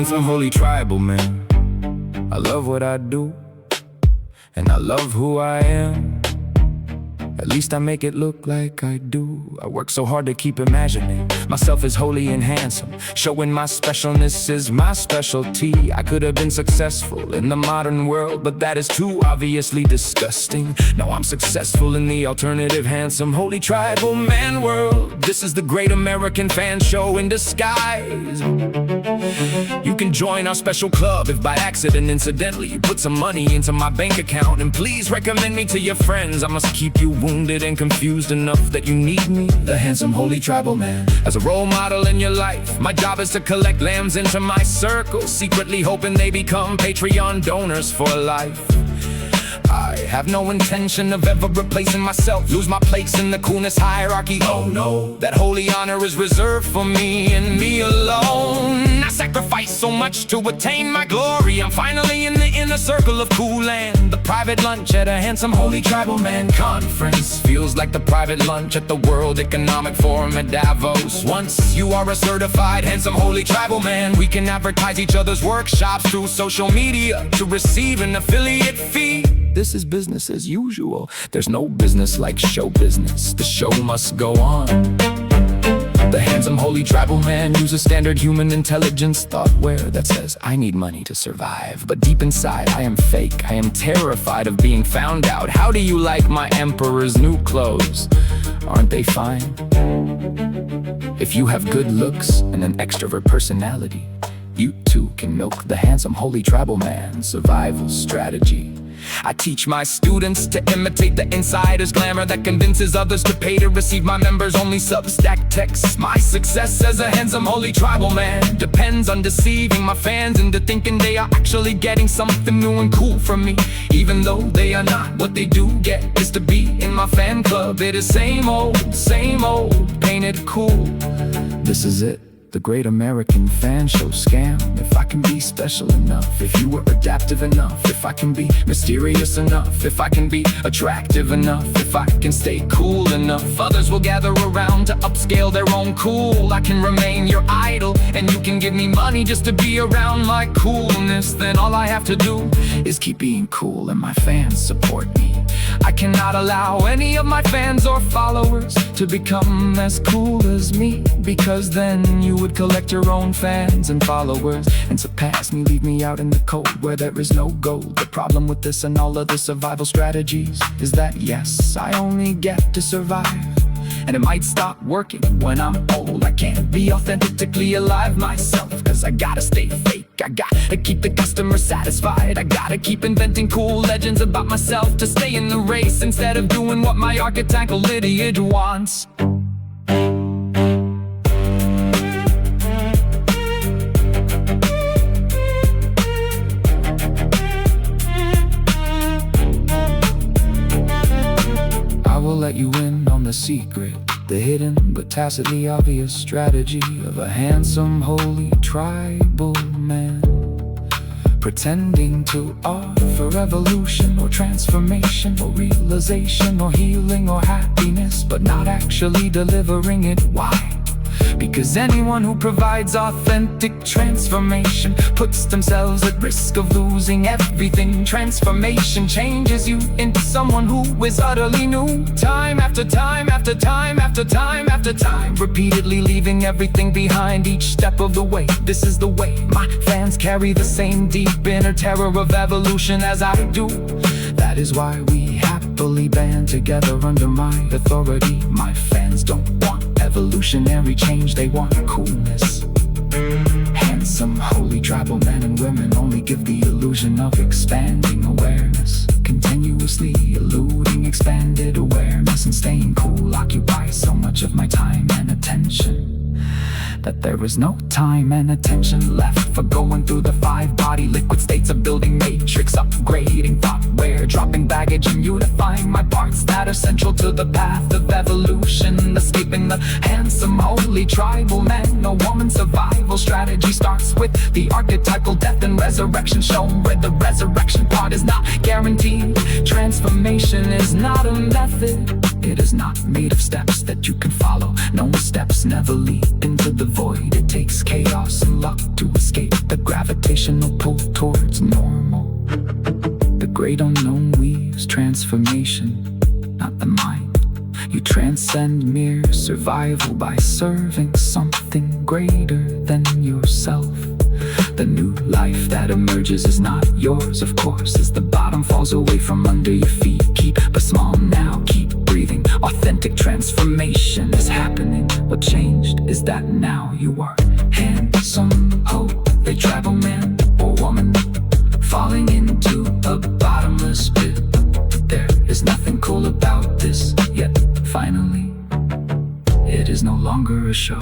handsome, holy tribal man. I love what I do, and I love who I am. At least I make it look like I do. I work so hard to keep imagining myself as holy and handsome, showing my specialness is my specialty. I could have been successful in the modern world, but that is too obviously disgusting. No, I'm successful in the alternative, handsome, holy tribal man world. This is the great American fan show in disguise. You can join our special club if by accident, incidentally, you put some money into my bank account. And please recommend me to your friends. I must keep you wounded and confused enough that you need me, the handsome, holy tribal man, as a role model in your life. My job is to collect lambs into my circle, secretly hoping they become Patreon donors for life. I have no intention of ever replacing myself, lose my place in the coolness hierarchy. Oh no, that holy honor is reserved for me and me alone. I sacrificed so much to attain my glory. I'm finally in the inner circle of cool land. The private lunch at a handsome, holy tribal man conference feels like the private lunch at the World Economic Forum at Davos. Once you are a certified handsome, holy tribal man, we can advertise each other's workshops through social media to receive an affiliate fee. This is business as usual. There's no business like show business. The show must go on. The handsome, holy tribal man uses standard human intelligence thoughtware that says, I need money to survive. But deep inside, I am fake. I am terrified of being found out. How do you like my emperor's new clothes? Aren't they fine? If you have good looks and an extrovert personality, you too can milk the handsome, holy tribal man survival strategy. I teach my students to imitate the insider's glamour that convinces others to pay to receive my members-only Substack texts. My success as a handsome, holy tribal man depends on deceiving my fans into thinking they are actually getting something new and cool from me, even though they are not. What they do get is to be in my fan club. It is same old, painted cool. This is it, the great American fan show scam. If I can be special enough, if you were adaptive enough, if I can be mysterious enough, if I can be attractive enough, if I can stay cool enough, others will gather around to upscale their own cool. I can remain your idol, and you can give me money just to be around my coolness. Then all I have to do is keep being cool, and my fans support me. I cannot allow any of my fans or followers to become as cool as me, because then you would collect your own fans and followers and surpass me, leave me out in the cold where there is no gold. The problem with this and all other survival strategies is that yes, I only get to survive, and it might stop working when I'm old. I can't be authentically alive myself, cause I gotta stay fake. I gotta keep the customer satisfied. I gotta keep inventing cool legends about myself to stay in the race, instead of doing what my archetypal idiot wants. I will let you in on the secret, the hidden but tacitly obvious strategy of a handsome, holy tribal man, pretending to offer evolution or transformation or realization or healing or happiness, but not actually delivering it. Why? Because anyone who provides authentic transformation puts themselves at risk of losing everything. Transformation changes you into someone who is utterly new. Time after time after time after time after time, repeatedly leaving everything behind each step of the way. This is the way my fans carry the same deep inner terror of evolution as I do. That is why we happily band together under my authority. My fans don't want evolutionary change, they want coolness. Handsome, holy tribal men and women only give the illusion of expanding awareness, continuously eluding expanded awareness, and staying cool occupies so much of my time and attention that there is no time and attention left for going through the 5-body liquid states of building matrix, upgrading thoughtware, dropping baggage and unifying my parts that are central to the path of evolution. Escaping the handsome, holy tribal man, no woman survival strategy starts with the archetypal death and resurrection shown, where the resurrection part is not guaranteed. Transformation is not a method, it is not made of steps that you can follow. No steps never lead into the void. It takes seeks chaos and luck to escape the gravitational pull towards normal. The great unknown weaves transformation, not the mind. You transcend mere survival by serving something greater than yourself. The new life that emerges is not yours, of course, as the bottom falls away from under your feet. Keep but small now, keep breathing. Authentic transformation is happening. What changed is that now you are handsome hope, a tribal man or woman falling into a bottomless pit. There is nothing cool about this, yet finally it is no longer a show.